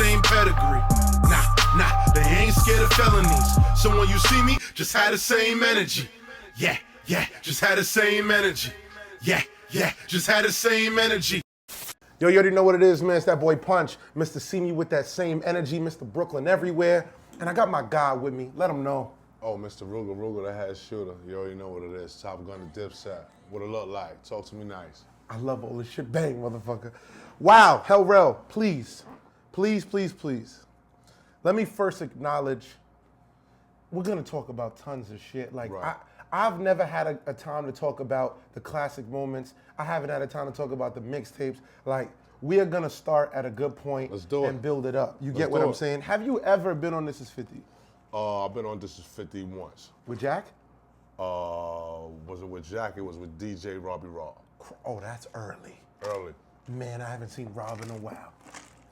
same pedigree. Nah, they ain't scared of felonies. So when you see me, just had the same energy. Yeah, just had the same energy. Yeah, just had the same energy. Yo, you already know what it is, man. It's that boy Punch. Mr. See Me with that same energy, Mr. Brooklyn everywhere. And I got my guy with me. Let him know. Oh, Mr. Ruger, the head shooter. You already know what it is. Top Gun to Dipset. What it look like? Talk to me nice. I love all this shit. Bang, motherfucker. Wow, Rell, please. Let me first acknowledge, we're gonna talk about tons of shit. Like, right. I've never had a time to talk about the classic moments. I haven't had a time to talk about the mixtapes. Like, we are gonna start at a good point and build it up. You get what I'm saying? Have you ever been on This Is 50? I've been on This Is 50 once. With Jack? Was it with Jack? It was with DJ Robbie Raw. Oh, that's early. Early. Man, I haven't seen Rob in a while.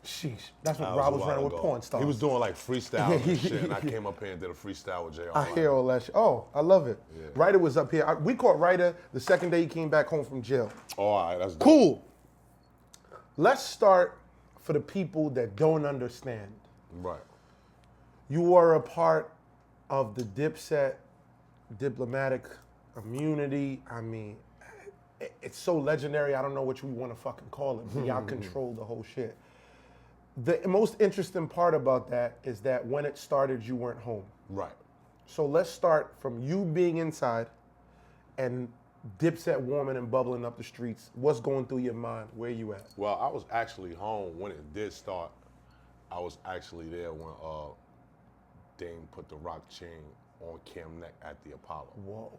Sheesh. That's when Rob was running with porn stars. He was doing like freestyle and shit, and I came up here and did a freestyle with J.R. I hear all that shit. Oh, I love it. Yeah. Ryder was up here. We caught Ryder the second day he came back home from jail. Oh, all right, that's dope. Cool. Let's start for the people that don't understand. Right. You were a part of the Dipset diplomatic immunity. I mean, it's so legendary, I don't know what you want to fucking call it. Y'all control the whole shit. The most interesting part about that is that when it started, you weren't home. Right. So let's start from you being inside and Dipset warming and bubbling up the streets. What's going through your mind? Where you at? Well, I was actually home when it did start. I was actually there when Dame put the rock chain on Cam neck at the Apollo. Whoa.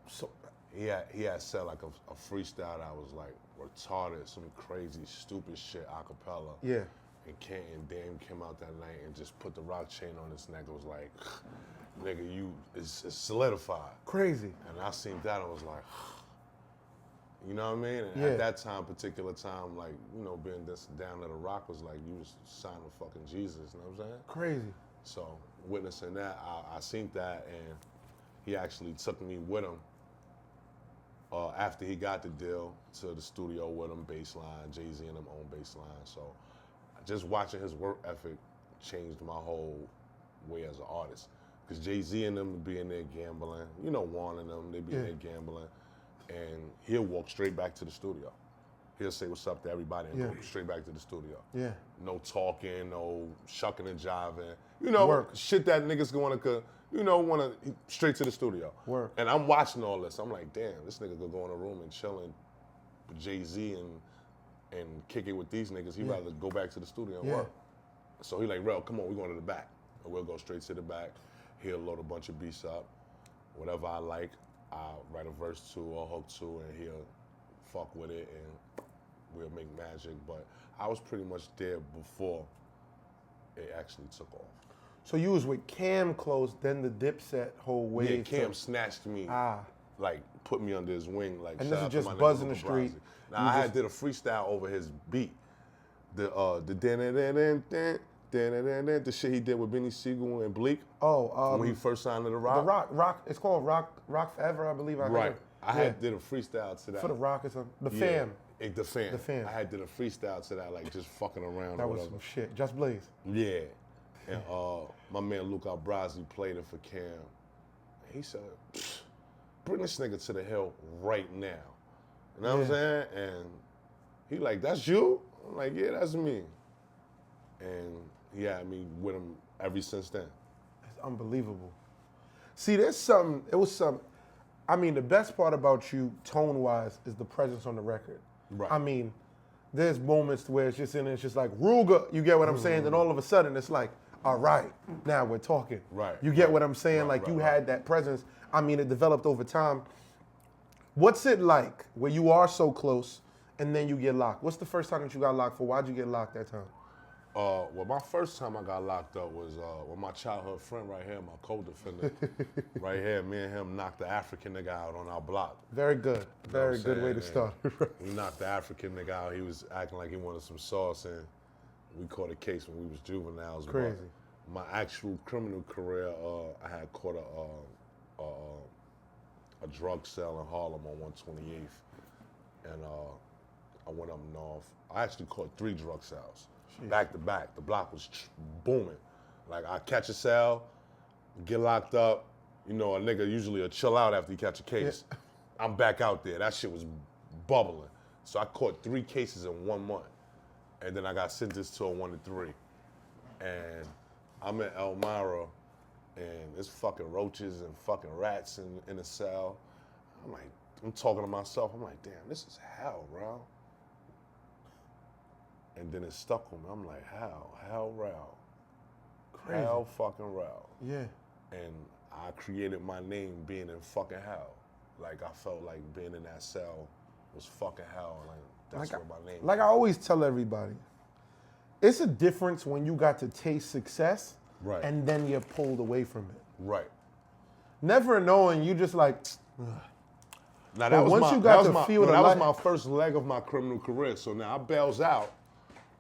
So he had said like a freestyle that was like retarded, some crazy, stupid shit a cappella. Yeah. And Dame came out that night and just put the rock chain on his neck. It was like, nigga, it's solidified. Crazy. And I seen that, I was like, you know what I mean? And yeah. at that particular time, like, you know, being this down to the rock was like, you was signing fucking Jesus, you know what I'm saying? Crazy. So witnessing that, I seen that, and he actually took me with him after he got the deal to the studio with him, baseline, Jay-Z and them own baseline. So just watching his work ethic changed my whole way as an artist. Because Jay-Z and them would be in there gambling, you know, Juan and them, they'd be in there gambling, and he'll walk straight back to the studio. He'll say what's up to everybody and go straight back to the studio. Yeah. No talking, no shucking and jiving. You know, shit that niggas want to straight to the studio. Work. And I'm watching all this. I'm like, damn, this nigga could go in a room and chilling with Jay-Z and kick it with these niggas. He'd rather go back to the studio and work. So he like, Rell, come on, we going to the back. And we'll go straight to the back. He'll load a bunch of beats up. Whatever I like, I'll write a verse to or hook to, and he'll fuck with it, and we'll make magic. But I was pretty much there before it actually took off. So you was with Cam close, then the Dipset whole wave. Yeah, Cam snatched me, like put me under his wing. Like, and this is just buzzing the street. Now I did a freestyle over his beat. The shit he did with Benny Siegel and Bleak. Oh, when he first signed to the Rock. The Rock. It's called Rock Forever, I believe. Right. I had did a freestyle to that. For the Rock or something. The Fam. The Fam. The Fam. I had did a freestyle to that, like just fucking around. That was some shit. Just Blaze. Yeah. And my man Luke Albrazi played it for Cam. He said, bring this nigga to the hill right now. You know what I'm saying? And he like, that's you? I'm like, yeah, that's me. And he had me with him ever since then. It's unbelievable. See, there's something, I mean, the best part about you, tone-wise, is the presence on the record. Right. I mean, there's moments where it's just like, Ruger, you get what I'm saying? Then all of a sudden, it's like, all right, now we're talking. Right. You get what I'm saying? Like, you had that presence. I mean, it developed over time. What's it like where you are so close and then you get locked? What's the first time that you got locked for? Why'd you get locked that time? Well, my first time I got locked up was with my childhood friend right here, my co-defendant. Right here, me and him knocked the African nigga out on our block. Very good. Very good way to start. We knocked the African nigga out. He was acting like he wanted some sauce, and we caught a case when we was juveniles. Crazy. But my actual criminal career, I had caught a drug sale in Harlem on 128th, and I went up north. I actually caught 3 drug sales. back to back. The block was booming. Like, I catch a cell, get locked up. You know, a nigga usually will chill out after you catch a case. Yeah. I'm back out there. That shit was bubbling. So I caught 3 cases in 1 month. And then I got sentenced to a 1 to 3. And I'm in Elmira, and there's fucking roaches and fucking rats in the cell. I'm like, I'm talking to myself. I'm like, damn, this is hell, bro. And then it stuck with me. I'm like, hell, Rell. Crazy. Hell fucking Rell. Yeah. And I created my name being in fucking hell. Like, I felt like being in that cell was fucking hell. Like, that's where my name Like I always tell everybody, it's a difference when you got to taste success right. and then you're pulled away from it. Right. Never knowing, you just like, ugh. Now that was my first leg of my criminal career. So now I bails out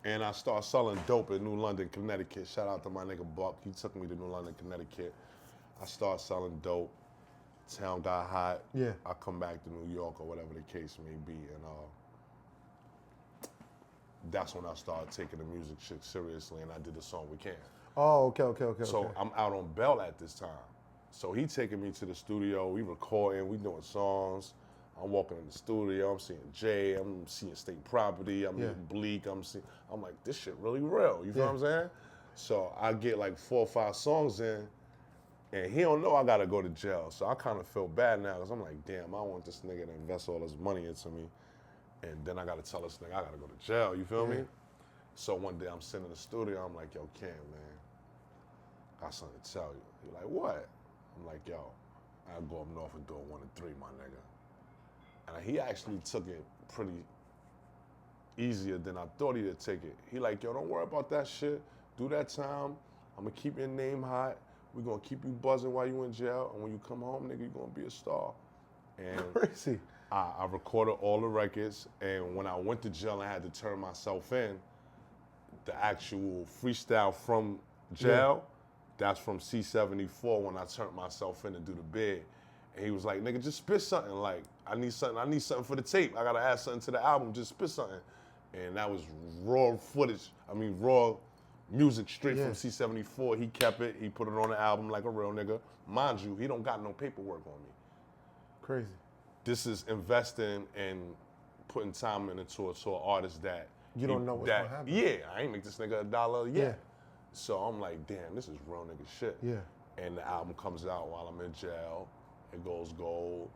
and I start selling dope in New London, Connecticut. Shout out to my nigga Buck. He took me to New London, Connecticut. I start selling dope. Town got hot. Yeah. I come back to New York or whatever the case may be. And that's when I started taking the music shit seriously and I did the song We Can. Oh, okay. So I'm out on bail at this time. So he taking me to the studio, we recording, we doing songs. I'm walking in the studio, I'm seeing Jay, I'm seeing State Property, I'm meeting Bleak, I'm like, this shit really real, you feel what I'm saying? So I get like 4 or 5 songs in, and he don't know I gotta go to jail. So I kind of feel bad now, because I'm like, damn, I want this nigga to invest all his money into me, and then I gotta tell this nigga I gotta go to jail, you feel me? So one day I'm sitting in the studio, I'm like, yo, Cam, man, got something to tell you. He's like, what? I'm like, yo, I'll go up north and do a 1 to 3, my nigga. And he actually took it pretty easier than I thought he'd take it. He like, yo, don't worry about that shit. Do that time. I'm gonna keep your name hot. We're gonna keep you buzzing while you in jail. And when you come home, nigga, you're gonna be a star. And crazy. I recorded all the records. And when I went to jail and I had to turn myself in, the actual freestyle from jail, that's from C-74 when I turned myself in to do the bid. And he was like, nigga, just spit something. Like, I need something for the tape. I gotta add something to the album, just spit something. And that was raw footage, raw music straight from C-74. He kept it, he put it on the album like a real nigga. Mind you, he don't got no paperwork on me. Crazy. This is investing and putting time into an artist that you don't know what's gonna happen. Yeah, I ain't make this nigga $1 yet. Yeah. So I'm like, damn, this is real nigga shit. Yeah. And the album comes out while I'm in jail. It goes gold.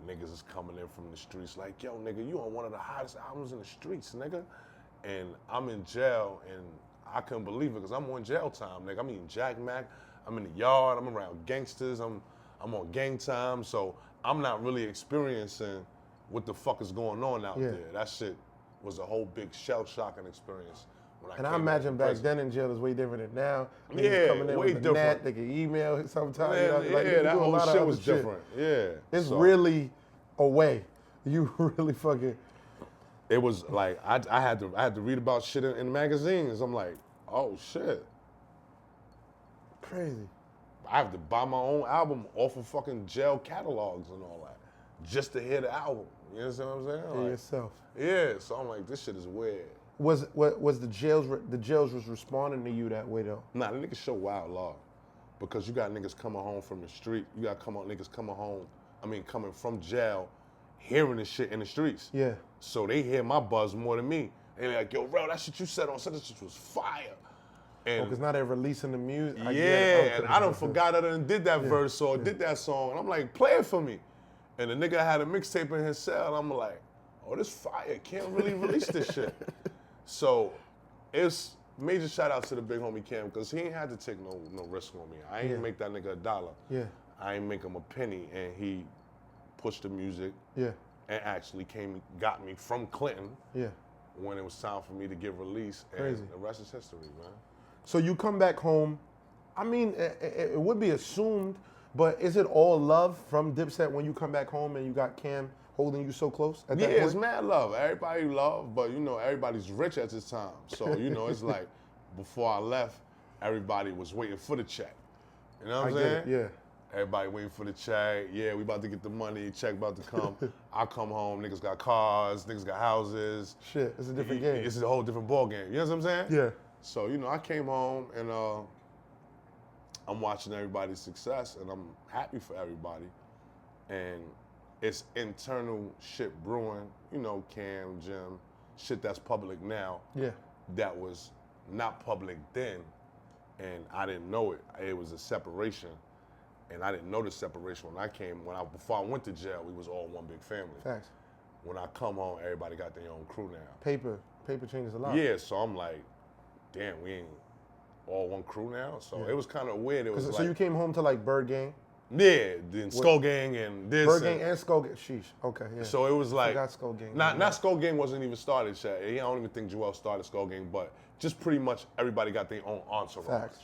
Niggas is coming in from the streets like, yo, nigga, you on one of the hottest albums in the streets, nigga. And I'm in jail, and I couldn't believe it because I'm on jail time, nigga. I'm eating Jack Mac. I'm in the yard. I'm around gangsters. I'm on gang time. So I'm not really experiencing what the fuck is going on out there. That shit was a whole big shell-shocking experience. And I imagine back then in jail is way different than now. Yeah, coming in way with different. Net, they can email sometimes. That whole shit was different. Yeah. It's really a way. You really fucking. It was like I had to read about shit in magazines. I'm like, oh shit. Crazy. I have to buy my own album off of fucking jail catalogs and all that, just to hear the album. You understand what I'm saying? Like, yourself. Yeah. So I'm like, this shit is weird. Was the jails was responding to you that way though? Nah, the niggas show wild law, because you got niggas coming home from the street. You got niggas coming home. Coming from jail, hearing this shit in the streets. Yeah. So they hear my buzz more than me. And they're like, yo, Rell, that shit you said on such and such was fire. And because now they're releasing the music. And I done forgot I done did that verse or did that song. And I'm like, play it for me. And the nigga had a mixtape in his cell. I'm like, oh, this fire. Can't really release this shit. So it's major shout out to the big homie Cam, because he ain't had to take no risk on me. I ain't make that nigga $1. Yeah. I ain't make him a penny, and he pushed the music. Yeah. And actually got me from Clinton. Yeah. When it was time for me to get released. Crazy. And the rest is history, man. So you come back home. It would be assumed, but is it all love from Dipset when you come back home and you got Cam holding you so close at that point? It's mad love. Everybody love, but everybody's rich at this time. So, it's like before I left, everybody was waiting for the check. You know what I'm saying? Yeah. Everybody waiting for the check. Yeah, we about to get the money. Check about to come. I come home, niggas got cars, niggas got houses. Shit, it's a different game. It's a whole different ball game. You know what I'm saying? Yeah. So, you know, I came home and I'm watching everybody's success and I'm happy for everybody. And it's internal shit brewing, you know, Cam, Jim, shit that's public now. Yeah. That was not public then, and I didn't know it. It was a separation, and I didn't know the separation before I went to jail. We was all one big family. Facts. When I come home, everybody got their own crew now. Paper changes a lot. Yeah, so I'm like, damn, we ain't all one crew now. So it was kind of weird. It was So like, you came home to like Bird Gang? yeah, then Skull Gang and this. Bird Gang and Skull Gang. Sheesh. Okay, yeah. So it was like, Forgot Skull Gang. not Skull Gang wasn't even started, Shaq. I don't even think Joel started Skull Gang, but just pretty much everybody got their own entourage. Facts.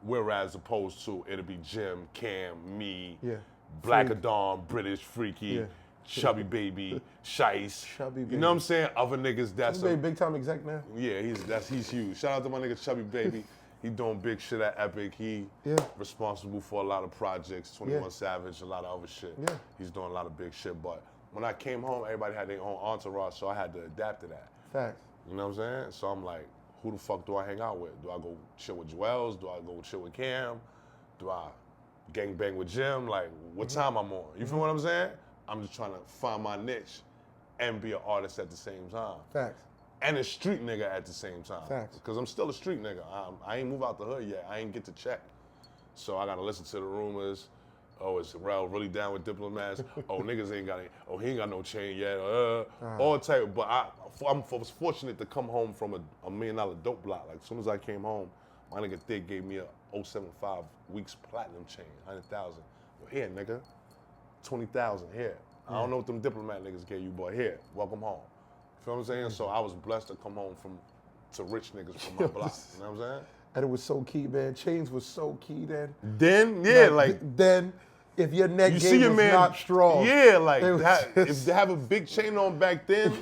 Whereas opposed to it'll be Jim, Cam, me, Yeah. Black Freak. Adam, British, Freaky, Yeah. Chubby Baby, Shice. Chubby You Baby. know what I'm saying? Other niggas that's Chubby Baby, big time exec now. yeah, he's huge. Shout out to my nigga Chubby Baby. He doing big shit at Epic. He Yeah. responsible for a lot of projects, 21 Yeah. Savage, a lot of other shit. Yeah. He's doing a lot of big shit. But when I came home, everybody had their own entourage, so I had to adapt to that. Facts. You know what I'm saying? So I'm like, who the fuck do I hang out with? Do I go chill with Joel's? Do I go chill with Cam? Do I gang bang with Jim? Like, what time I'm on? You feel what I'm saying? I'm just trying to find my niche and be an artist at the same time. Facts. And a street nigga at the same time. Facts. Because I'm still a street nigga. I ain't moved out the hood yet. I ain't get to check. So I gotta listen to the rumors. Oh, is Rell really down with Diplomats? Oh, niggas ain't got any. Oh, he ain't got no chain yet. All type. But I was fortunate to come home from a $1 million dope block. Like, as soon as I came home, my nigga Thick gave me a 075 weeks platinum chain, 100,000. Here, nigga, 20,000 here. I don't know what them Diplomat niggas gave you, but here, welcome home. You feel what I'm saying? So I was blessed to come home to rich niggas from my block. You know what I'm saying? And it was so key, man. Chains was so key then. Then, yeah, like then, if your neck you game see your was man not strong. Yeah, like it was that, just- if they have a big chain on back then,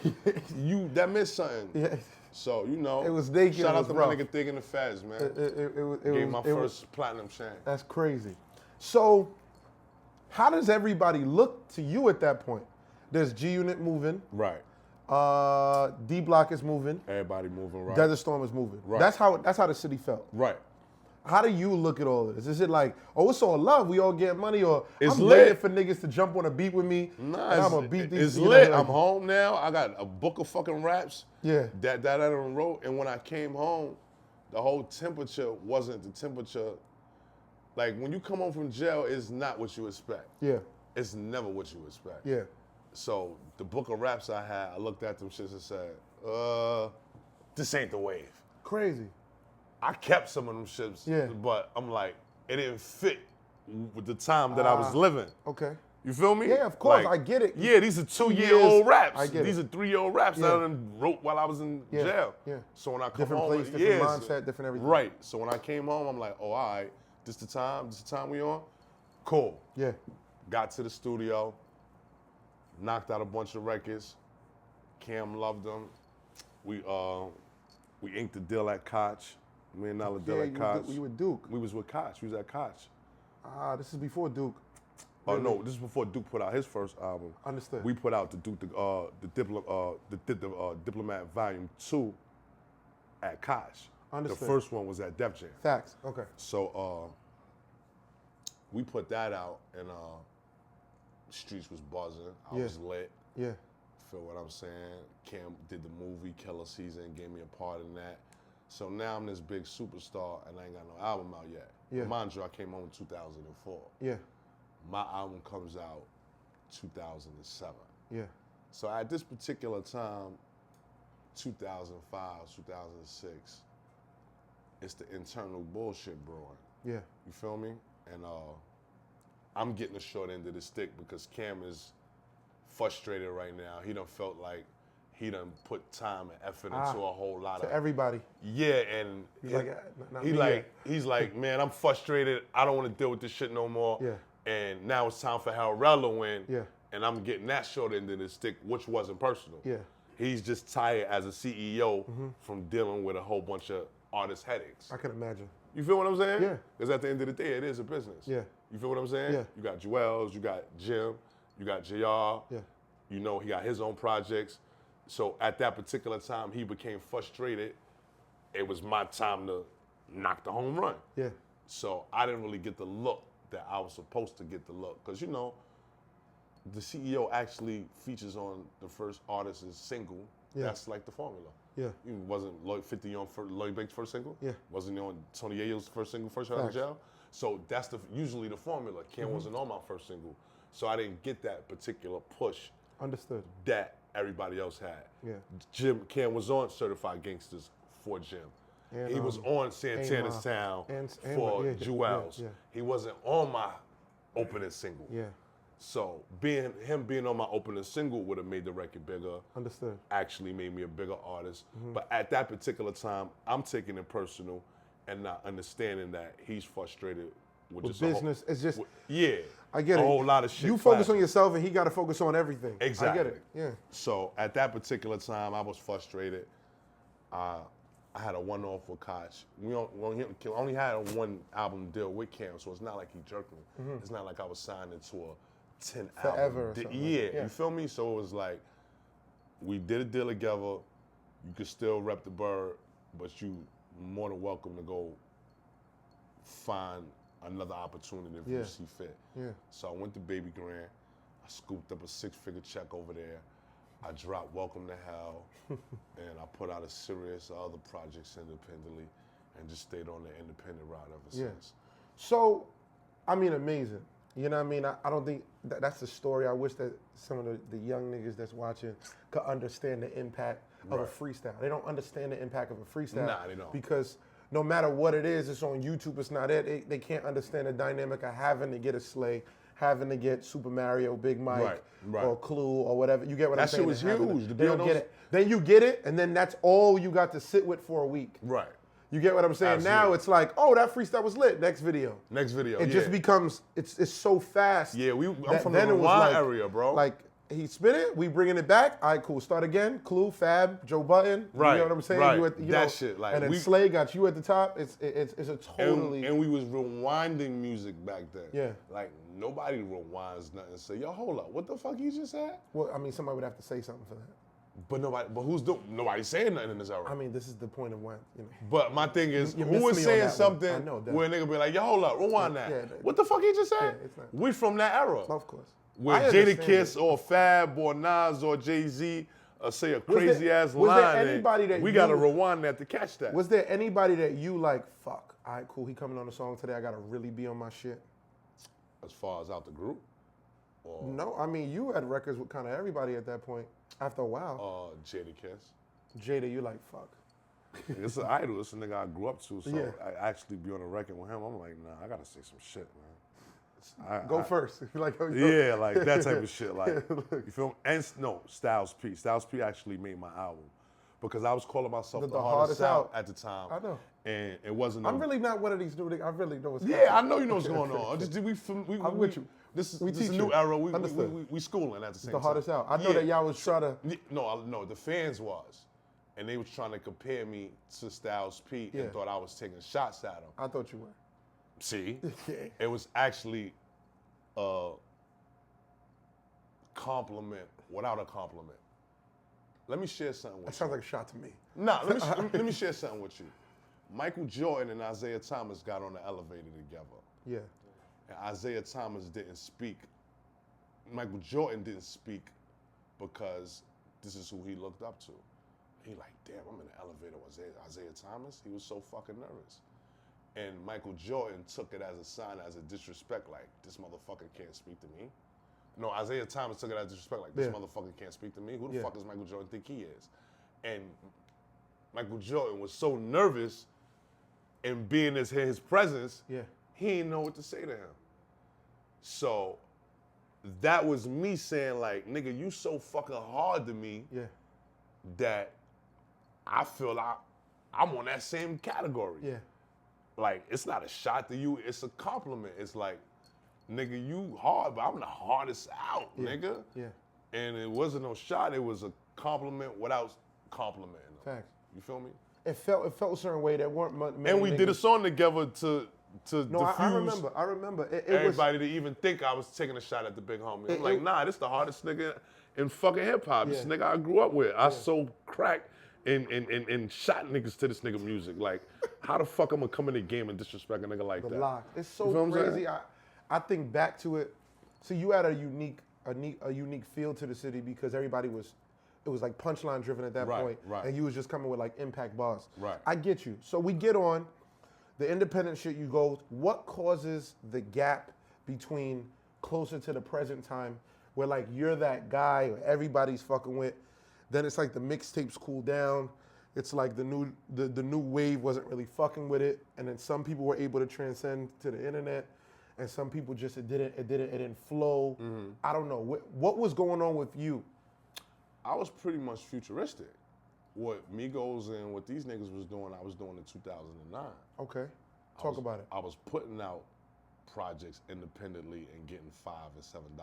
that meant something. Yeah. So, you know, It was naked, shout it out was to rough. my nigga Thick in the Feds, man. It Gave was, my it was- first platinum chain. That's crazy. So, how does everybody look to you at that point? There's G Unit moving. Right. D Block is moving. Everybody moving right. Desert Storm is moving. Right. That's how the city felt. Right. How do you look at all of this? Is it like, oh, it's all love, we all get money, or It's I'm lit. waiting for niggas to jump on a beat with me, Nah, and I'm gonna beat these. it's you know, lit. like- I'm home now. I got a book of fucking raps. Yeah. That I done wrote. And when I came home, the whole temperature wasn't the temperature. Like when you come home from jail, it's not what you expect. Yeah, It's never what you expect. yeah, So the book of raps I had, I looked at them shits and said, this ain't the wave. crazy. I kept some of them shits, Yeah. but I'm like, it didn't fit with the time that I was living. Okay. You feel me? Yeah, of course, I get it. Yeah, these are 2-year-old years, raps. I get These it. are 3-year-old raps Yeah. that I done wrote while I was in Yeah, jail. yeah. So when I come Different home, place, different mindset, different everything. Right. So when I came home, I'm like, oh, all right, this the time we on? Cool. Yeah, Got to the studio, knocked out a bunch of records. Cam loved them. We inked the deal at Koch, $1 million deal yeah. at Koch. You with Duke. We was with Koch. We was at Koch. This is before Duke. Oh Really? no, this is before Duke put out his first album. Understood. We put out the Diplomat Volume 2 at Koch. Understood. The first one was at Def Jam. Facts. Okay. So we put that out and streets was buzzing. I Yeah. was lit. Yeah. Feel what I'm saying? Cam did the movie Killer Season, gave me a part in that. So now I'm this big superstar and I ain't got no album out yet. Yeah. Mind you, I came home in 2004. Yeah. My album comes out 2007. Yeah. So at this particular time, 2005, 2006, it's the internal bullshit brewing. Yeah. You feel me? And I'm getting the short end of the stick because Cam is frustrated right now. He done felt like he done put time and effort into a whole lot To of everybody. yeah, and He's like, not he me like yet. he's like, man, I'm frustrated. I don't want to deal with this shit no more. Yeah. And now it's time for Rell to win. Yeah. And I'm getting that short end of the stick, which wasn't personal. Yeah. He's just tired as a CEO from dealing with a whole bunch of artist headaches. I can imagine. You feel what I'm saying? Yeah. Because at the end of the day, it is a business. Yeah. You feel what I'm saying? Yeah. You got Joel's, you got Jim, you got JR. Yeah. You know, he got his own projects. So at that particular time, he became frustrated it was my time to knock the home run. Yeah. So I didn't really get the look that I was supposed to get the look. Because, you know, the CEO actually features on the first artist's single. Yeah. That's like the formula. Yeah. You wasn't Lloyd 50 on Lloyd Bank's first single? Yeah. Wasn't he on Tony Yayo's first single, First Out of Jail? So that's usually the formula. Cam wasn't on my first single. So I didn't get that particular push. Understood. That everybody else had. Yeah. Cam was on Certified Gangsters for Jim. And, he was on Santana's Town for Jewels. Yeah. He wasn't on my opening single. Yeah. So him being on my opening single would have made the record bigger. Understood. Actually made me a bigger artist. But at that particular time, I'm taking it personal and not understanding that he's frustrated with just business. It's just I get a it. whole lot of shit. You focus on yourself, and he got to focus on everything. Exactly. I get it. Yeah. So at that particular time, I was frustrated. I had a one-off with Koch. We only had a one album deal with Cam, so it's not like he jerked me. It's not like I was signed into a 10 Forever album or something. Yeah, you feel me? So it was like, we did a deal together. You could still rep the bird, but you more than welcome to go find another opportunity if you see fit. Yeah. So I went to Baby Grand. I scooped up a 6-figure check over there. I dropped Welcome to Hell, and I put out a series of other projects independently, and just stayed on the independent route ever since. So, I mean, amazing. You know what I mean? I don't think that's the story. I wish that some of the young niggas that's watching could understand the impact of a freestyle. They don't understand the impact of a freestyle. Nah, they don't. Because no matter what it is, it's on YouTube, it's not it. They can't understand the dynamic of having to get a Slay, having to get Super Mario, Big Mike, or Clue, or whatever. You get what I'm saying? That shit was huge. They don't get it. Then you get it, and then that's all you got to sit with for a week. Right. You get what I'm saying? Absolutely. Now it's like, oh, that freestyle was lit. Next video. Next video. It just becomes, it's so fast. Yeah, I'm from the Rewind area, bro. Like, he spit it, we bringing it back. All right, cool. Start again. Clue, Fab, Joe Button. Right. You know what I'm saying? Right. You at, That shit, like, and then Slay got you at the top. It's a totally. And we was rewinding music back then. Yeah. Like, nobody rewinds nothing and say, yo, hold up, what the fuck you just said? Well, I mean, somebody would have to say something for that. But nobody's saying nothing in this era. I mean, this is the point of when, But my thing is, You who missed is me on saying that one. something I know that. where a nigga be like, yo, hold up, rewind that. Yeah, what the fuck he just said? it's not- We from that era. Of course. Where I Jada understand Kiss it. or Fab or Nas or Jay-Z say a crazy ass was line, there anybody and that we you- gotta rewind that to catch that. Was there anybody that you like, fuck, all right, cool, he coming on the song today, I gotta really be on my shit? As far as out the group? Or, No, I mean, you had records with kind of everybody at that point. After a while, Jada Kiss. Jada, you like, fuck. It's an idol. It's a nigga I grew up to. So Yeah. I actually be on a record with him. I'm like, nah, I gotta say some shit, man. Go first. Like, oh, Yeah, like that type of shit. Like, you feel me? And no, Styles P. Styles P actually made my album because I was calling myself the hardest out at the time. I know. And it wasn't. I'm really not one of these new niggas. I really know what's Yeah, I know you know what's going on. I'm with you. This is We a teach new you. era. Understood. We schooling at the same the time. hardest out. I know that y'all was trying to. No, the fans was. And they was trying to compare me to Styles P and thought I was taking shots at him. I thought you were. See? Yeah. It was actually a compliment without a compliment. Let me share something with That you. sounds like a shot to me. Nah, let me share something with you. Michael Jordan and Isaiah Thomas got on the elevator together. Yeah. And Isaiah Thomas didn't speak. Michael Jordan didn't speak because this is who he looked up to. He like, damn, I'm in the elevator with Isaiah Thomas. He was so fucking nervous. And Michael Jordan took it as a sign, as a disrespect, like, this motherfucker can't speak to me. No, Isaiah Thomas took it as disrespect, like, this motherfucker can't speak to me. Who the fuck does Michael Jordan think he is? And Michael Jordan was so nervous in being in his presence, he didn't know what to say to him. So that was me saying, like, nigga, you so fucking hard to me that I feel like I'm on that same category. Yeah. Like, it's not a shot to you, it's a compliment. It's like, nigga, you hard, but I'm the hardest out, nigga. Yeah. And it wasn't no shot, it was a compliment without complimenting them. Facts. You feel me? It felt a certain way that weren't many And we did a niggas- song together to No, diffuse I remember. It everybody to even think I was taking a shot at the big homie. I'm like, nah, this the hardest nigga in fucking hip hop. This nigga I grew up with. I sold crack and shot niggas to this nigga music. Like, how the fuck I'm gonna come in the game and disrespect a nigga like The that? block. It's so You feel what I'm crazy. saying? I think back to it. So you had a unique feel to the city because everybody was, it was like punchline driven at that Right, point, right. and you was just coming with like impact bars. Right. I get you. So we get on the independent shit. You go. What causes the gap between closer to the present time, where like you're that guy or everybody's fucking with? Then it's like the mixtapes cool down. It's like the new wave wasn't really fucking with it, and then some people were able to transcend to the internet, and some people just it didn't flow. I don't know what was going on with you. I was pretty much futuristic. What Migos and what these niggas was doing, I was doing in 2009. Okay, talk about it. I was putting out projects independently and getting $5 and $7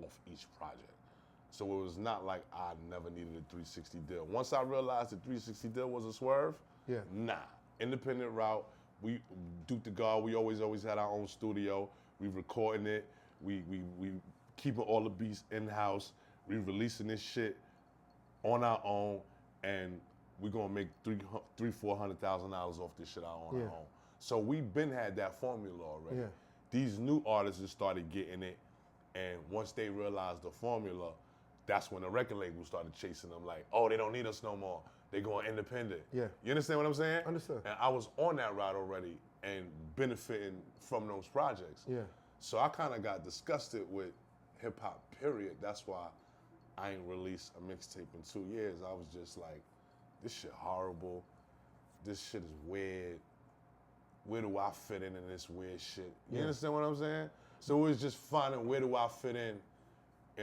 off each project. So it was not like I never needed a 360 deal. Once I realized the 360 deal was a swerve, nah. Independent route, we Duke the God, we always had our own studio. We recording it, we keeping all the beats in-house, we releasing this shit on our own, and we gonna make $400,000 off this shit out on our own. So we been had that formula already. Yeah. These new artists just started getting it, and once they realized the formula, that's when the record label started chasing them like, oh, they don't need us no more. They going independent. Yeah. You understand what I'm saying? Understood. And I was on that route already and benefiting from those projects. Yeah. So I kind of got disgusted with hip hop, period. That's why I ain't released a mixtape in 2 years. I was just like, this shit horrible. This shit is weird. Where do I fit in this weird shit? You understand what I'm saying? So it was just finding where do I fit in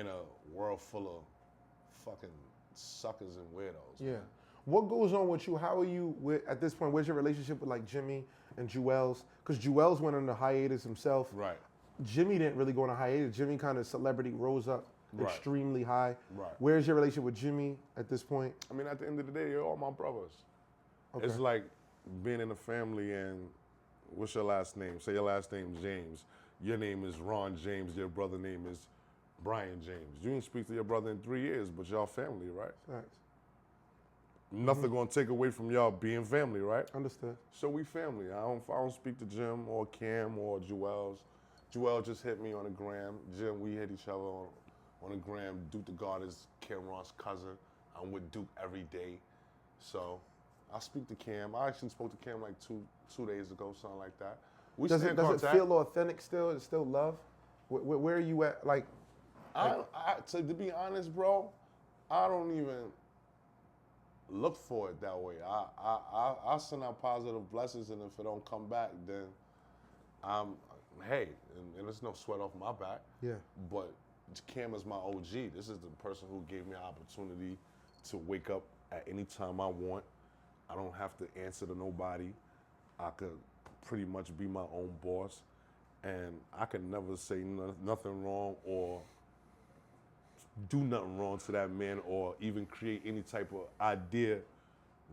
a world full of fucking suckers and weirdos. Yeah. What goes on with you? How are you at this point? Where's your relationship with like Jimmy and Jewels? Because Jewels went on a hiatus himself. Right. Jimmy didn't really go on a hiatus. Jimmy kind of celebrity rose up extremely high. Right. Where's your relationship with Jimmy at this point? I mean, at the end of the day, they're all my brothers. Okay. It's like being in a family and what's your last name? Say your last name James. Your name is Ron James. Your brother name is Brian James. You didn't speak to your brother in 3 years, but y'all family, right? Thanks. Nothing gonna take away from y'all being family, right? Understood. So we family. I don't speak to Jim or Cam or Joel's. Joel just hit me on the gram. Jim, we hit each other on the gram. Duke the God is Camron's cousin. I'm with Duke every day. So I speak to Cam. I actually spoke to Cam like two days ago, something like that. We Does stay it in contact. feel authentic still? Is it still love? Where are you at? Like, To be honest, bro, I don't even look for it that way. I send out positive blessings, and if it don't come back, then hey, and there's no sweat off my back. Yeah. But Cam is my OG. This is the person who gave me an opportunity to wake up at any time I want. I don't have to answer to nobody. I could pretty much be my own boss, and I can never say nothing wrong or do nothing wrong to that man or even create any type of idea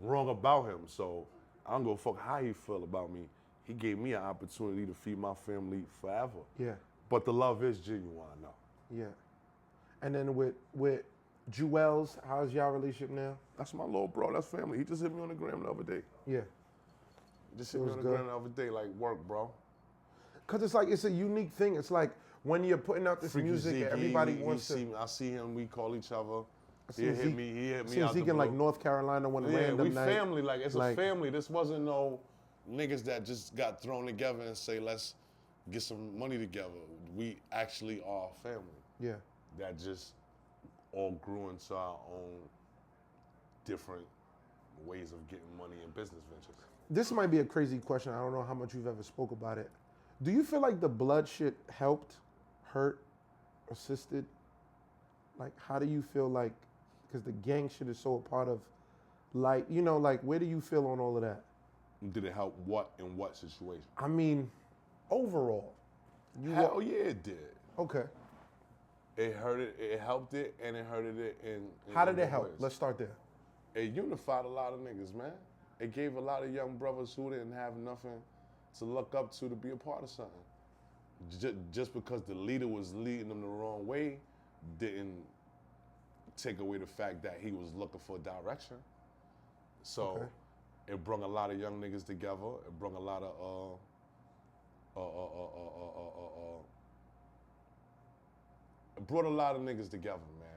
wrong about him. So I don't give a fuck how he feel about me. He gave me an opportunity to feed my family forever. Yeah. But the love is genuine, no. Yeah. And then with Jewels, how's y'all relationship now? That's my little bro, that's family. He just hit me on the gram the other day. Yeah. Just hit me on the gram the other day, like, work, bro. Cause it's like, it's a unique thing. It's like when you're putting out this Freaky music, Zeke, everybody wants to. I see him, we call each other. He hit me Seen out the Zeke in like blue. North Carolina one random we night. family, like it's Like- a family. This wasn't no niggas that just got thrown together and say, let's get some money together. We actually are a family. Yeah. That just all grew into our own different ways of getting money in business ventures. This might be a crazy question. I don't know how much you've ever spoke about it. Do you feel like the blood shit helped, hurt, assisted? Like, how do you feel like, because the gang shit is so a part of, like, you know, like, where do you feel on all of that? Did it help what in what situation? I mean, overall. Hell yeah, it did. Okay. It hurt it, it helped it, and it hurted it in How did both it help? ways. Let's start there. It unified a lot of niggas, man. It gave a lot of young brothers who didn't have nothing to look up to be a part of something. Just because the leader was leading them the wrong way didn't take away the fact that he was looking for direction. So it brought a lot of young niggas together. It brought a lot of it brought a lot of niggas together, man.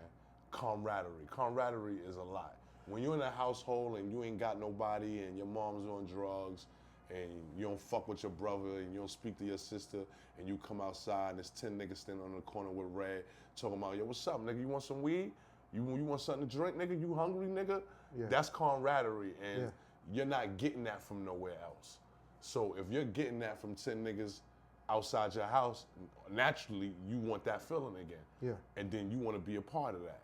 Camaraderie is a lot. When you're in a household and you ain't got nobody and your mom's on drugs and you don't fuck with your brother and you don't speak to your sister and you come outside and there's 10 niggas standing on the corner with Rell talking about, yo, what's up, nigga? You want some weed? You want something to drink, nigga? You hungry, nigga? Yeah. That's camaraderie, and you're not getting that from nowhere else. So if you're getting that from 10 niggas outside your house, naturally you want that feeling again. Yeah. And then you want to be a part of that.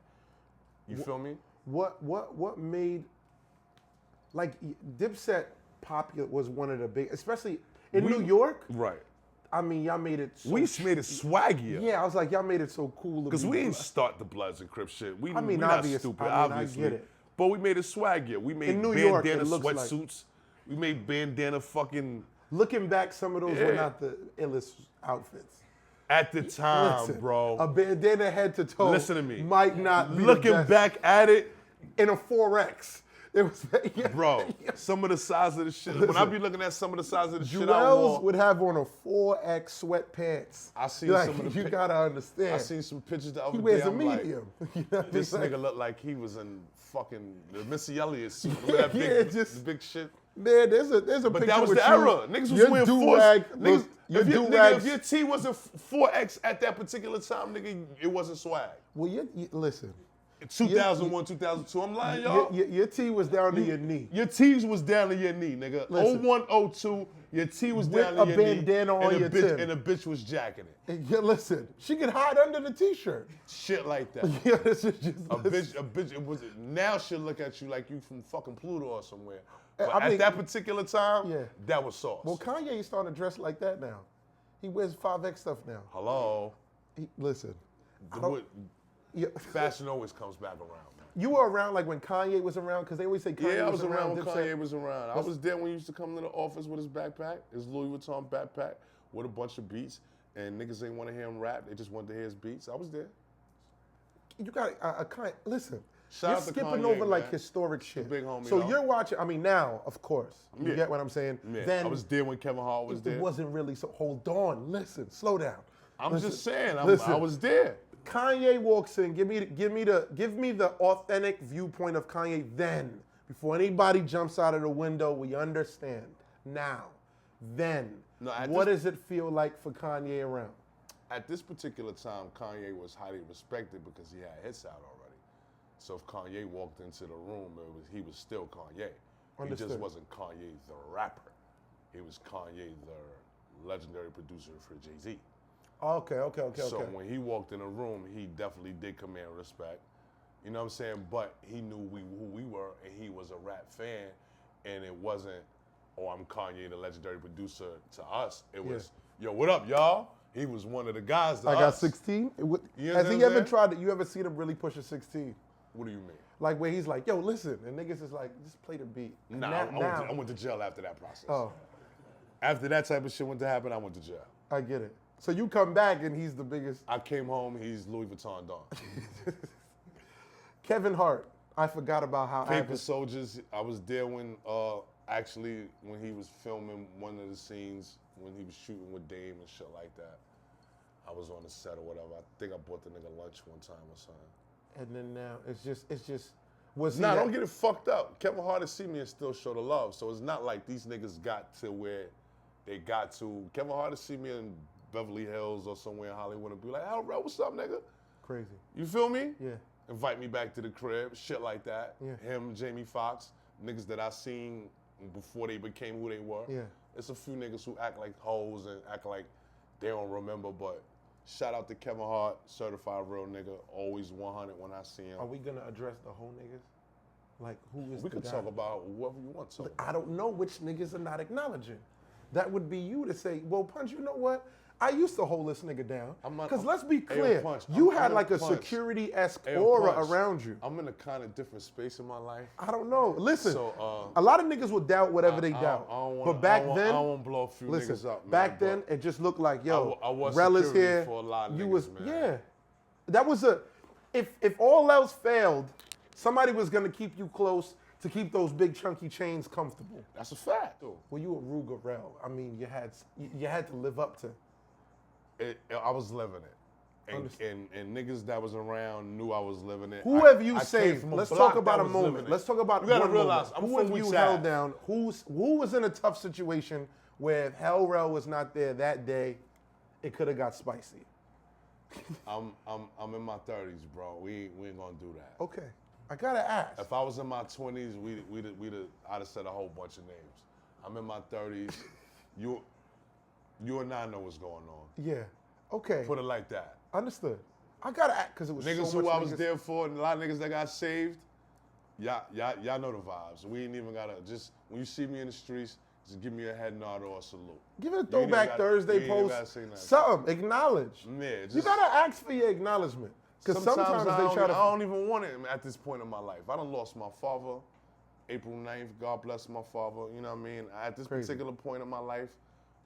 You feel me? What made, like, Dipset popular was one of the big, especially in New York. Right. I mean, y'all made it so We made it swaggier. Yeah, I was like, y'all made it so cool. Because we didn't start the Bloods and Crips shit. We not stupid, obviously. I get it. But we made it swaggier. We made bandana sweatsuits. We made bandana fucking... Looking back, some of those were not the illest outfits. At the time, Listen, bro. A bandana head to toe. Listen to me. Might not be Looking the best. back at it. In a 4X. It was, Bro, some of the size of the shit. When I be looking at some of the size of the shit I Jewels wore. would have on a 4X sweatpants. I seen Like, some of the you gotta understand. I seen some pictures the other He day. wears a I'm like, medium. You know what this I mean? nigga looked like he was in fucking the Missy Elliott suit. Remember that Yeah, big, just- the big shit. Man, there's a picture. But that was with the you. era. Niggas was Your wearing do-rag, niggas, your nigga, do-rags. if your T wasn't 4X at that particular time, nigga, it wasn't swag. Well, listen. 2001, 2002. I'm lying, y'all. Your T was down to your knee. Your T's was down to your knee, nigga. Listen. 01, 02, your T was With down to a your knee. bandana on and your a bitch, Tim. And a bitch was jacking it. And listen, she could hide under the T-shirt. Shit like that. Yeah, this is just A bitch, it was, now she'll look at you like you from fucking Pluto or somewhere. But I mean, at that particular time, yeah. that was sauce. Well, Kanye starting to dress like that now. He wears 5X stuff now. Hello? Listen, Fashion always comes back around, man. you were around like when Kanye was around, because they always say Kanye Yeah, I was around when Dipset. Kanye was around. I was there when he used to come to the office with his backpack, his Louis Vuitton backpack, with a bunch of beats, and niggas ain't want to hear him rap. They just wanted to hear his beats. I was there. You got a Kanye. Listen, Shout you're out to skipping Kanye, over like man. historic shit. big homie, so though. you're watching. I mean, now, of course, you Yeah. get what I'm saying. Yeah. Then I was there when Kevin Hart was there. it wasn't really so. Hold on, listen, slow down. I'm Listen, just saying, I listen. was there. Kanye walks in. Give me the authentic viewpoint of Kanye. Then, before anybody jumps out of the window, we understand. Now, then, what does it feel like for Kanye around? At this particular time, Kanye was highly respected because he had hits out already. So if Kanye walked into the room, he was still Kanye. Understood. He just wasn't Kanye the rapper. He was Kanye the legendary producer for Jay-Z. Okay. So when he walked in a room, he definitely did command respect. You know what I'm saying? But he knew who we were, and he was a rap fan, and it wasn't, oh, I'm Kanye, the legendary producer to us. It was, yo, what up, y'all? He was one of the guys to I us. got 16. Has he ever tried it? You ever seen him really push a 16? What do you mean? Like where he's like, yo, listen, and niggas is like, just play the beat. Nah, I went to jail after that process. Oh, After that type of shit went to happen, I went to jail. I get it. So you come back and he's the biggest. I came home, he's Louis Vuitton Don. Kevin Hart, I forgot about how Paper Soldiers, I was there when he was filming one of the scenes when he was shooting with Dame and shit like that. I was on the set or whatever. I think I bought the nigga lunch one time or something. And then now it's just was Nah, he don't get it fucked up. Kevin Hart has seen me and still show the love. So it's not like these niggas got to where they got to. Kevin Hart has seen me in Beverly Hills or somewhere in Hollywood and be like, "Hey, Rell, what's up, nigga?" crazy. You feel me? Yeah. Invite me back to the crib, shit like that. Yeah. Him, Jamie Foxx, niggas that I seen before they became who they were. Yeah. It's a few niggas who act like hoes and act like they don't remember, but shout out to Kevin Hart, certified real nigga, always 100 when I see him. Are we gonna address the whole niggas? Like who is We the could guy? talk about whoever you want to. I don't know which niggas are not acknowledging. That would be you to say, well, Punch, you know what? I used to hold this nigga down. Because let's be clear, Punch, you had I'm like a Punch. security-esque Hey, aura Punch, around you. I'm in a kind of different space in my life. I don't know. Listen, So, a lot of niggas will doubt whatever they doubt. But back I then, don't blow a few listen, niggas up, man. back then, it just looked like, yo, I was Rell is security here. for a lot of you niggas, was, man. yeah. That was if all else failed, somebody was gonna keep you close to keep those big chunky chains comfortable. That's a fact, though. Well, you a Ruger Rell. I mean, you had to live up to. I was living it. And niggas that was around knew I was living it. Who have you I came saved? from a Let's block talk about that a was living moment. it. Let's talk about You gotta one realize, moment. I'm Who from have you Weeks held Ave. down? Who was in a tough situation where if Rell was not there that day, it could have got spicy? I'm in my 30s, bro. We ain't gonna do that. Okay, I gotta ask. If I was in my 20s, I'd have said a whole bunch of names. I'm in my 30s. You and I know what's going on. Yeah. Okay. Put it like that. Understood. I gotta act because it was Niggas so much who I was niggas. there for, and a lot of niggas that got saved. Y'all know the vibes. We ain't even gotta just when you see me in the streets, just give me a head nod or a salute. Give it a You ain't throwback even Thursday you ain't even gotta post. say nothing. Something. Acknowledge. Yeah, You just, gotta ask for your acknowledgement. Because sometimes I they don't, try to. I don't even want it at this point in my life. I done lost my father, April 9th. God bless my father. You know what I mean? At this Crazy. particular point in my life,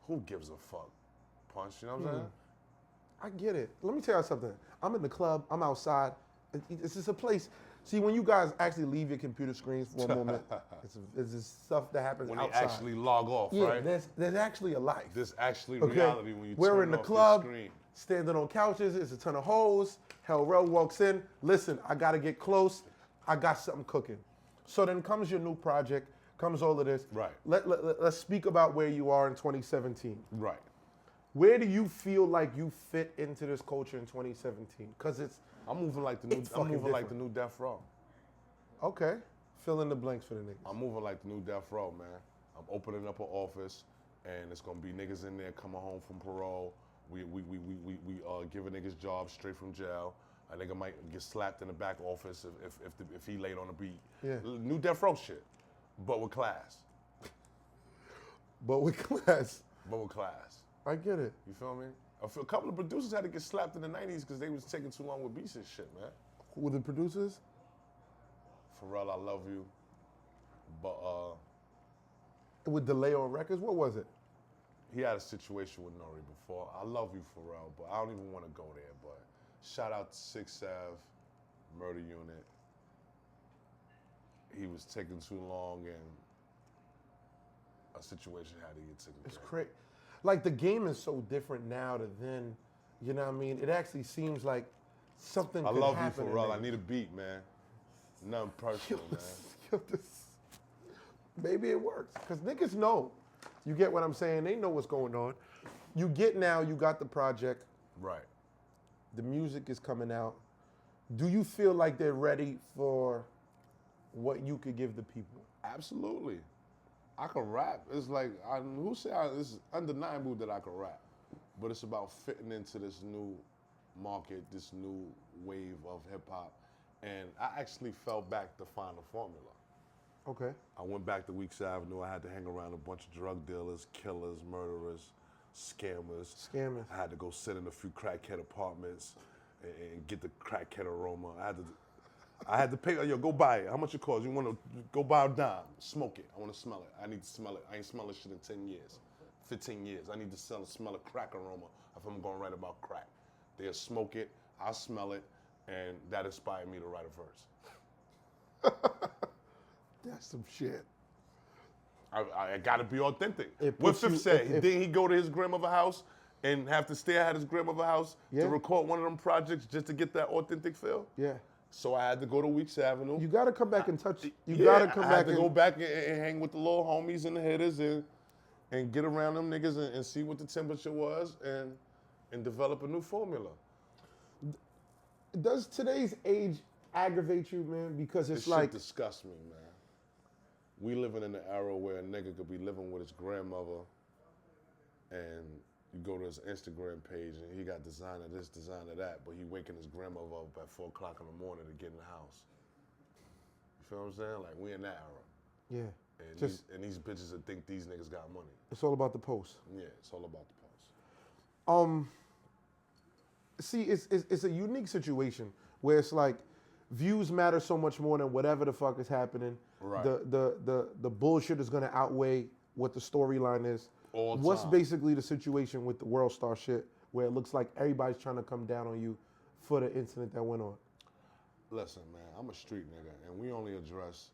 who gives a fuck? Punch, you know what I'm saying? I get it. Let me tell you something. I'm in the club. I'm outside. It's just a place. See, when you guys actually leave your computer screens for a moment, it's just stuff that happens When outside. they actually log off, yeah, right? there's actually a life. This actually Okay? reality when you We're turn in the off club, your screen. standing on couches. It's a ton of hoes. Rell walks in. Listen, I got to get close. I got something cooking. So then comes your new project, comes all of this. Right. Let's speak about where you are in 2017. Right. Where do you feel like you fit into this culture in 2017? Because I'm moving like the new. It's I'm fucking moving like the different. new Death Row. okay. Fill in the blanks for the niggas. I'm moving like the new Death Row, man. I'm opening up an office, and it's gonna be niggas in there coming home from parole. We giving niggas jobs straight from jail. A nigga might get slapped in the back office if he laid on a beat. Yeah. New Death Row shit, but with class. But with class, But with class. I get it. You feel me? A couple of producers had to get slapped in the 90s because they was taking too long with beats and shit, man. Who were the producers? Pharrell, I love you. But With delay on records? What was it? he had a situation with Nori before. I love you, Pharrell, but I don't even want to go there. But shout out to 6 Ave, Murder Unit. He was taking too long and a situation had to get taken It's care of. crazy. Like the game is so different now to then. You know what I mean? It actually seems like something I could love you, happen. in Pharrell. there. I need a beat, man. Nothing personal, man. Yo, maybe it works. Because niggas know. You get what I'm saying? They know what's going on. You got the project. Right. The music is coming out. Do you feel like they're ready for what you could give the people? Absolutely. I can rap. It's like, who say it's undeniable that I can rap. But it's about fitting into this new market, this new wave of hip hop. And I actually fell back to find a formula. Okay. I went back to Weeks Avenue. I had to hang around a bunch of drug dealers, killers, murderers, scammers. Scammers. I had to go sit in a few crackhead apartments and get the crackhead aroma. I had to pay. Yo, go buy it. How much it costs? You want to go buy a dime? Smoke it. I want to smell it. I need to smell it. I ain't smelled this shit in 10 years, 15 years. I need to smell a crack aroma if I'm going to write about crack. They'll smoke it. I'll smell it, and that inspired me to write a verse. That's some shit. I got to be authentic. It What puts you- Fifth say? if- Didn't he go to his grandmother's house and have to stay at his grandmother's house Yeah. to record one of them projects just to get that authentic feel? Yeah. So I had to go to Weeks Avenue. You got to come back and touch. You Yeah, got to come I back had to and go back and hang with the little homies and the hitters and get around them niggas and see what the temperature was and develop a new formula. Does today's age aggravate you, man? Because it's This like shit disgusts me, man. We living in an era where a nigga could be living with his grandmother and you go to his Instagram page and he got designer this, designer that, but he waking his grandmother up at 4 o'clock in the morning to get in the house. You feel what I'm saying? Like, we in that era. yeah, And, just these bitches that think these niggas got money. it's all about the post. Yeah, it's all about the post. See, it's a unique situation where it's like views matter so much more than whatever the fuck is happening. Right. The bullshit is gonna outweigh what the storyline is. All What's time. basically the situation with the World Star shit where it looks like everybody's trying to come down on you for the incident that went on? Listen, man, I'm a street nigga, and we only address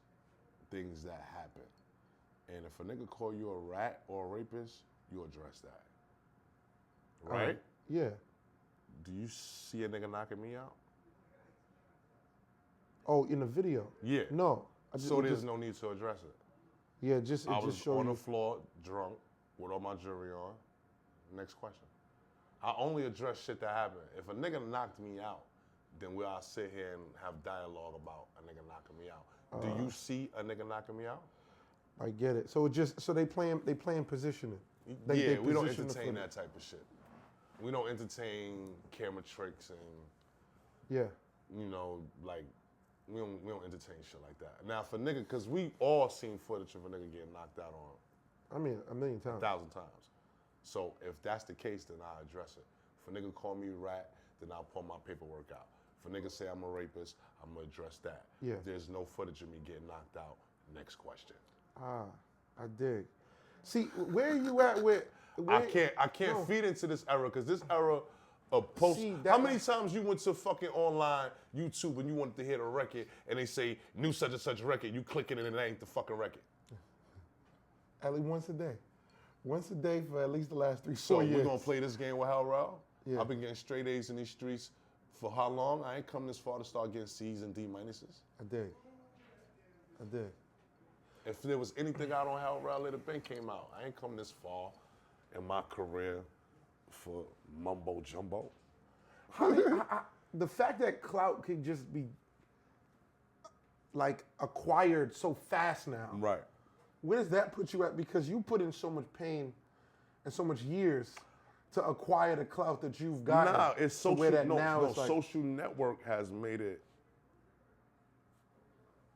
things that happen. And if a nigga call you a rat or a rapist, you address that. Right? Yeah. Do you see a nigga knocking me out? Oh, in the video? Yeah. No. So there's no need to address it. Yeah, just I was show on you. the floor, drunk, with all my jewelry on. Next question. I only address shit that happened. If a nigga knocked me out, then we'll sit here and have dialogue about a nigga knocking me out. Do you see a nigga knocking me out? I get it. So they playing positioning. We don't position the entertain footage. that type of shit. We don't entertain camera tricks and Yeah. you know, like we don't entertain shit like that. Now if a nigga, cause we all seen footage of a nigga getting knocked out on I mean, a million times. 1,000 times. So if that's the case, then I address it. If a nigga call me rat, then I'll pull my paperwork out. If a nigga say I'm a rapist, I'm gonna address that. Yeah. There's no footage of me getting knocked out. Next question. Ah, I dig. See, where are you at with? I can't feed into this era because this era of post. See, How many times you went to fucking online YouTube and you wanted to hear the record and they say new such and such record, you click it and it ain't the fucking record. At least once a day. Once a day for at least the last 3-4 So years. we're gonna play this game with Rell? Yeah. I've been getting straight A's in these streets for how long? I ain't come this far to start getting C's and D minuses. I dig. If there was anything out on Rell, it'd have been came out. I ain't come this far in my career for mumbo jumbo. The fact that clout can just be like acquired so fast now. Right. Where does that put you at? Because you put in so much pain and so much years to acquire the clout that you've gotten. Nah, it's to social. where that No, now it's like, social network has made it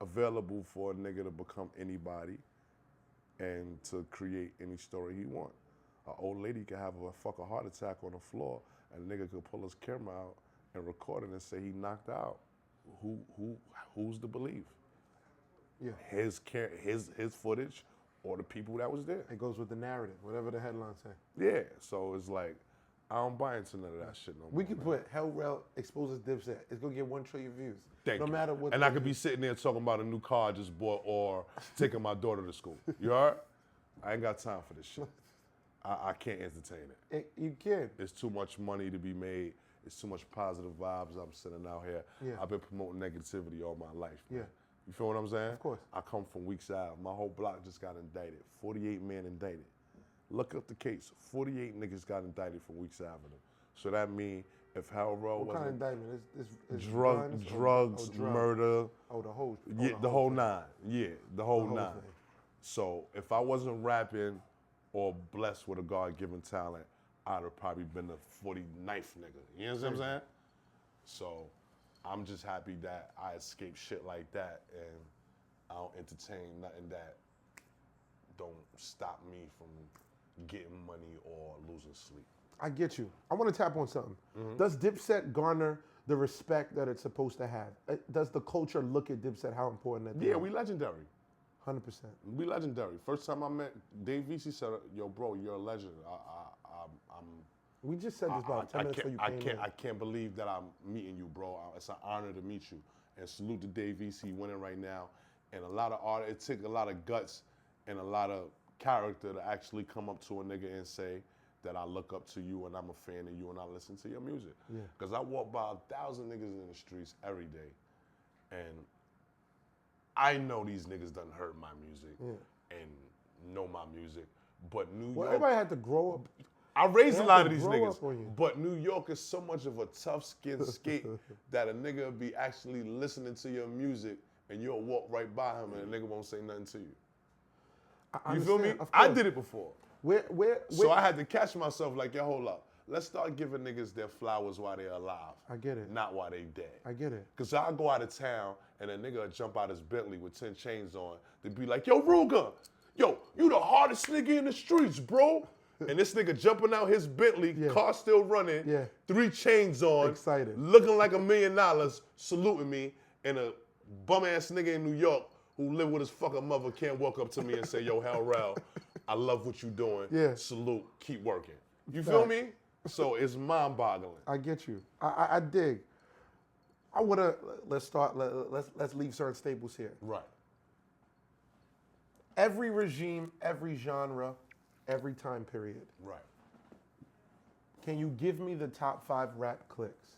available for a nigga to become anybody and to create any story he want. An old lady could have a fucking heart attack on the floor, and a nigga could pull his camera out and record it and say he knocked out. Who's to believe? Yeah. His footage or the people that was there. It goes with the narrative, whatever the headlines say. Yeah, so it's like, I don't buy into none of that shit no more. We could put Rell exposes Dipset. It's gonna get 1 trillion views. Thank no you. matter what. And I could be sitting there talking about a new car I just bought or taking my daughter to school. You heard? I ain't got time for this shit. I can't entertain it. You can. There's too much money to be made. It's too much positive vibes I'm sending out here. Yeah. I've been promoting negativity all my life. Man. Yeah. You feel what I'm saying? Of course. I come from Weeks Ave. My whole block just got indicted. 48 men indicted. Look up the case. 48 niggas got indicted from Weeks Avenue. So that means if Rell What kind of wasn't indictment? It's drugs, murder. Oh, the whole. Yeah, the whole nine. Yeah, the whole whole nine. thing. So if I wasn't rapping or blessed with a God-given talent, I'd have probably been the 49th nigga. You know what I'm saying? So I'm just happy that I escaped shit like that and I don't entertain nothing that don't stop me from getting money or losing sleep. I get you. I want to tap on something. Does Dipset garner the respect that it's supposed to have? Does the culture look at Dipset how important that? Yeah, we legendary. 100%. We legendary. First time I met Dave VC said, "Yo, bro, you're a legend." We just said this about 10 minutes before you came in. I can't believe that I'm meeting you, bro. It's an honor to meet you. And salute to Dave VC winning right now. And a lot of art. It took a lot of guts and a lot of character to actually come up to a nigga and say that I look up to you and I'm a fan of you and I listen to your music. Yeah. Because I walk by 1,000 niggas in the streets every day, and I know these niggas done heard my music and know my music. But New Well, York, everybody had to grow up. I raised They a have lot to of these grow niggas, up on you. but New York is so much of a tough skin skate that a nigga be actually listening to your music and you'll walk right by him and a nigga won't say nothing to you. I You feel me? understand, of I course. did it before. Where So I had to catch myself like, yo, hold up. Let's start giving niggas their flowers while they're alive. I get it. Not while they dead. I get it. Because I go out of town and a nigga will jump out his Bentley with 10 chains on. They be like, yo, Ruger, yo, you the hardest nigga in the streets, bro. And this nigga jumping out his Bentley, car still running, 3 chains on, Excited. looking like $1 million, saluting me, and a bum ass nigga in New York who live with his fucking mother can't walk up to me and say, yo, Rell, I love what you doing. Yeah. Salute, keep working. You feel Fact. me? So it's mind-boggling. I get you. I dig. I wanna let's leave certain staples here. Right. Every regime, every genre, every time period. Right. Can you give me the top 5 rap clicks?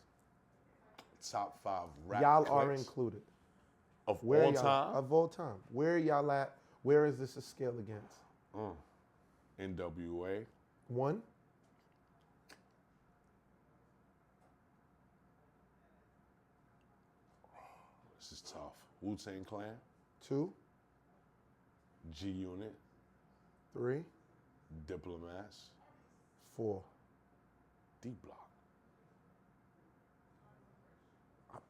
Top 5 rap Y'all clicks are included. of Where all y'all- time. Of all time. Where y'all at? Where is this a scale against? NWA. 1, This is tough. Wu-Tang Clan. 2, G-Unit. 3, Diplomats. 4. D-Block.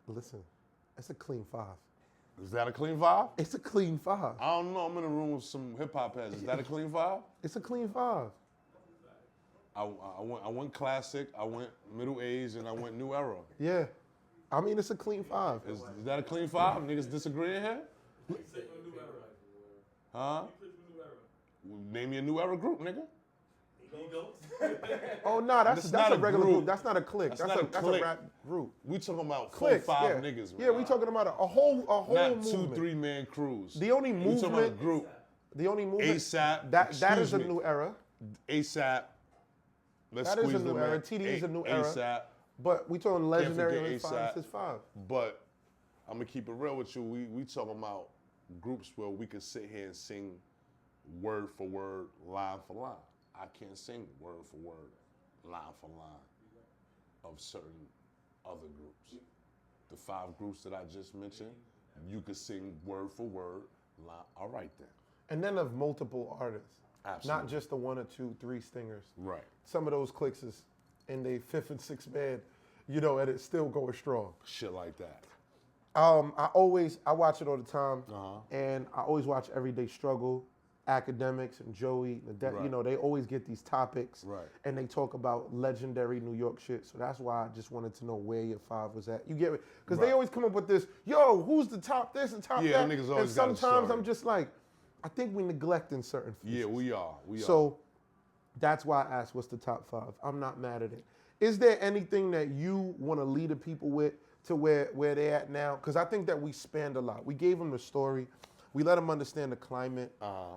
Listen, it's a clean 5. Is that a clean 5? It's a clean 5. I don't know. I'm in a room with some hip hop heads. Is that a clean 5? It's a clean 5. I went classic. I went middle age, and I went new era. Yeah. I mean, it's a clean 5. Is that a clean 5? Niggas disagreeing here? Huh? Name me a new era group, nigga. Oh, no, that's not a a regular group. group. That's not a clique. That's That's, not a, a that's clique. a rap group. We talking about 4 Cliques, or 5 yeah. niggas, man. Yeah, we talking about a whole not movement. 2-3 man crews. The only We talking about a movement- group. The only movement. ASAP. That is a excuse me. new era. ASAP. Let's That is a squeeze new them era. in. TD is a new era. ASAP. But we talking legendary forget like 5, ASAP. 6, 5. But I'm gonna keep it real with you. We talking about groups where we can sit here and sing word for word, line for line. I can't sing word for word, line for line of certain other groups. The 5 groups that I just mentioned, you could sing word for word, line. All right then. And then of multiple artists. Absolutely. Not just the 1 or 2, 3 stingers. Right. Some of those clicks is in their 5th and 6th band, you know, and it's still going strong. Shit like that. I watch it all the time, and I always watch Everyday Struggle, Academics, and Joey. Right. You know, they always get these topics, Right. and they talk about legendary New York shit. So that's why I just wanted to know where your 5 was at. You get it? Because they Right. always come up with this, yo, who's the top this and top Yeah, that? niggas And always got a sometimes story. I'm just like, I think we're neglecting certain features. Yeah, we are. We are. So that's why I asked what's the top 5. I'm not mad at it. Is there anything that you want to lead the people with to where they're at now? Because I think that we spanned a lot. We gave them the story. We let them understand the climate,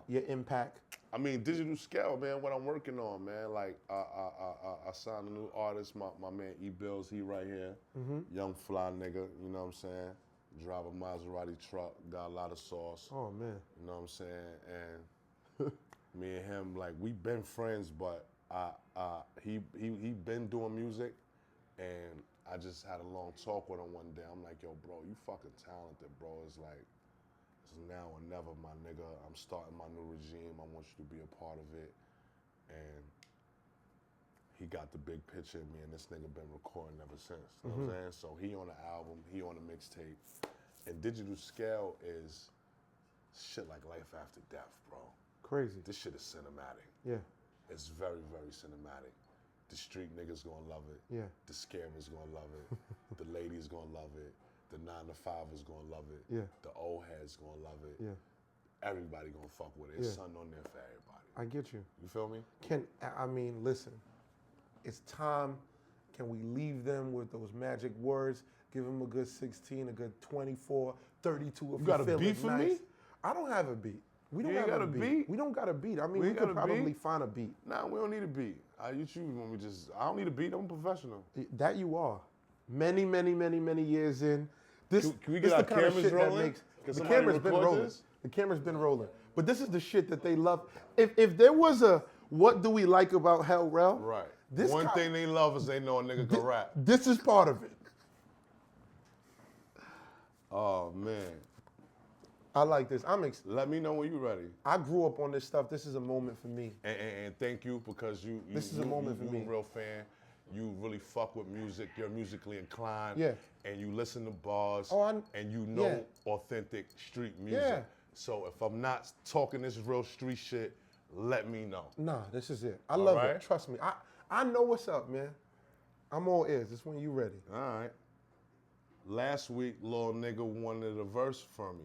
your impact. I mean, digital scale, man, what I'm working on, man. Like, I signed a new artist, my man E-Bills, he right here. Young fly nigga, you know what I'm saying? Drive a Maserati truck, got a lot of sauce. Oh, man. You know what I'm saying? And me and him, like, we been friends, but he been doing music, and I just had a long talk with him one day. I'm like, yo, bro, you fucking talented, bro. It's like, it's now or never, my nigga. I'm starting my new regime. I want you to be a part of it. And he got the big picture of me, and this nigga been recording ever since. You know what I'm saying? So he on the album, he on the mixtape. And digital scale is shit like life after death, bro. Crazy. This shit is cinematic. Yeah. It's very, very cinematic. The street niggas gonna love it. Yeah. The scammers gonna love it. The ladies gonna love it. The 9-to-5ers gonna love it. Yeah. The old heads gonna love it. Yeah. Everybody gonna fuck with it. It's Yeah. something on there for everybody. I get you. You feel me? Listen, it's time. Can we leave them with those magic words? Give them a good 16, a good 24, 32. If You got a feeling beat for me? I don't have a beat. We don't You ain't have got a beat? We don't got a beat. I mean, We we ain't could got a probably beat? find a beat. Nah, we don't need a beat. You choose when we just. I don't need a beat. I'm a professional. That you are. Many, many, many, many years in. This, Can we this get the our kind of cameras shit rolling? that makes. Can The somebody camera's been record rolling. this? The camera's been rolling. But this is the shit that they love. If there was a what do we like about Rell? Right. This One guy- thing they love is they know a nigga can rap. This is part of it. Oh man. I like this. Let me know when you're ready. I grew up on this stuff. This is a moment for me. And thank you because you This is a moment for you me. a real fan. You really fuck with music. You're musically inclined. Yeah. And you listen to bars. Oh, and you know authentic street music. Yeah. So if I'm not talking this real street shit, let me know. Nah, this is it. I love right. it. Trust me. I know what's up, man. I'm all ears. It's when you ready. All right. Last week, little nigga wanted a verse from me.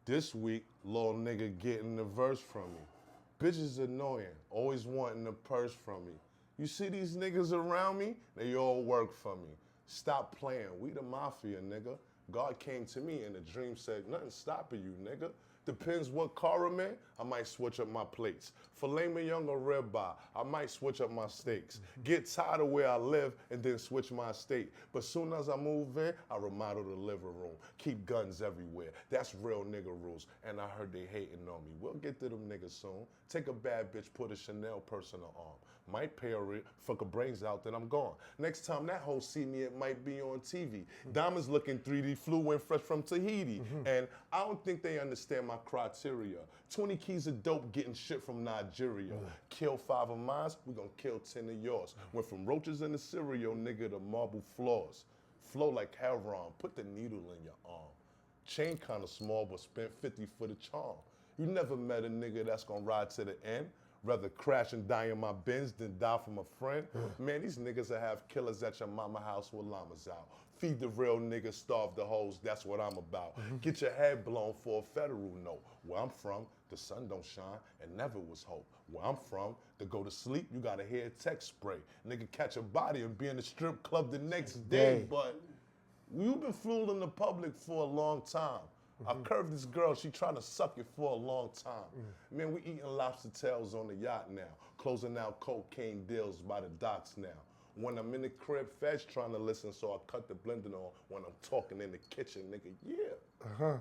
This week, little nigga getting a verse from me. Bitches annoying, always wanting a purse from me. You see these niggas around me? They all work for me. Stop playing, we the mafia, nigga. God came to me in a dream, said, nothing stopping you, nigga. Depends what car I'm in, I might switch up my plates. Filet mignon or ribeye, I might switch up my steaks. Get tired of where I live and then switch my estate. But soon as I move in, I remodel the living room. Keep guns everywhere. That's real nigga rules. And I heard they hating on me. We'll get to them niggas soon. Take a bad bitch, put a Chanel purse in her arm. Might pay her, fuck her brains out, then I'm gone. Next time that hoe see me, it might be on TV. Diamonds looking 3D, flew in fresh from Tahiti. And I don't think they understand my criteria. 20 keys of dope getting shit from Nigeria. Kill 5 of mine, we gon' kill 10 of yours. Went from roaches in the cereal, nigga, to marble floors. Flow like Camron, put the needle in your arm. Chain kinda small, but spent 50 for the charm. You never met a nigga that's gonna ride to the end. Rather crash and die in my Benz than die from a friend. Man, these niggas that have killers at your mama house with llamas out. Feed the real niggas, starve the hoes, that's what I'm about. Get your head blown for a federal note. Where I'm from, the sun don't shine and never was hope. Where I'm from, to go to sleep, you gotta hear a text spray. Nigga catch a body and be in the strip club the next day. But you've been fooling the public for a long time. I curved this girl, she trying to suck it for a long time. Man, we eating lobster tails on the yacht now. Closing out cocaine deals by the docks now. When I'm in the crib, Fed's trying to listen, so I cut the blender on when I'm talking in the kitchen, nigga, yeah.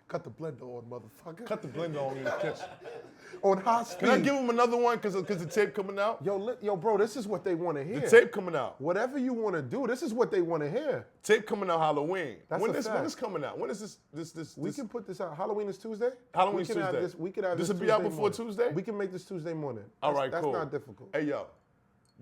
Cut the blender on, motherfucker. Cut the blender on in the kitchen. On high speed. Can I give him another one, cause the tape coming out? Yo, bro, this is what they want to hear. The tape coming out. Whatever you want to do, this is what they want to hear. Tape coming out Halloween. That's when a this fact. when this coming out? When is this? We can put this out. Halloween is Tuesday? Halloween's we can Tuesday. Have we could have This this will be out Tuesday before morning. Tuesday? We can make this Tuesday morning. All right, that's cool. That's not difficult. Hey, yo,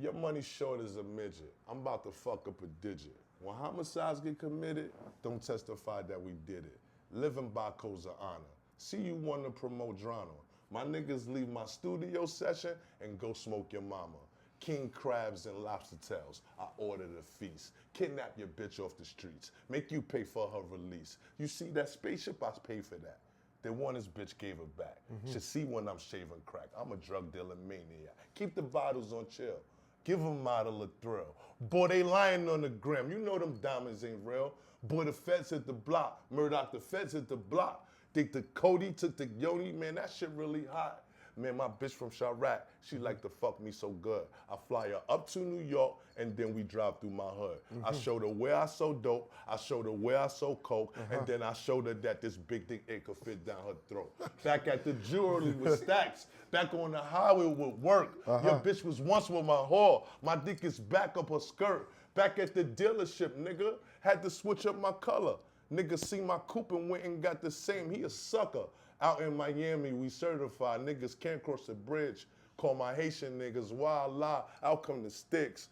your money short as a midget. I'm about to fuck up a digit. When homicides get committed, don't testify that we did it. Living by codes of honor. See you want to promote drama. My niggas leave my studio session and go smoke your mama. King crabs and lobster tails, I ordered a feast. Kidnap your bitch off the streets. Make you pay for her release. You see that spaceship, I pay for that. They want his bitch, gave her back. Should see when I'm shaving crack. I'm a drug dealer maniac. Keep the bottles on chill. Give a model a thrill. Boy, they lying on the gram. You know them diamonds ain't real. Boy, the feds hit the block. Murdoch, the feds hit the block. Think the Cody took the Yoni, man, that shit really hot. Man, my bitch from Chirac, she like to fuck me so good. I fly her up to New York, and then we drive through my hood. I showed her where I sold dope, I showed her where I sold coke, and then I showed her that this big dick ain't could fit down her throat. Back at the jewelry with stacks, back on the highway with work. Your bitch was once with my whore. My dick is back up her skirt. Back at the dealership, nigga, had to switch up my color. Nigga see my coupe and went and got the same. He a sucker. Out in Miami, we certified. Niggas can't cross the bridge. Call my Haitian niggas wild lie. Out come the sticks.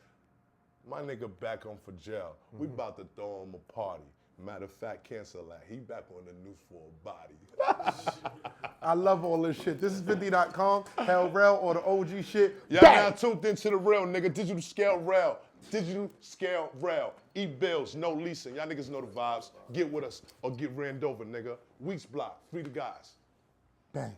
My nigga back on for jail. We about to throw him a party. Matter of fact, cancel that. He back on the news for a body. I love all this shit. This is 50.com, Hell Rell, or the OG shit. Y'all now tuned into the Rell, nigga. Digital scale Rell. Digital scale Rell. Eat bills, no leasing. Y'all niggas know the vibes. Get with us or get ran over, nigga. Weeks block. Free the guys. Bang.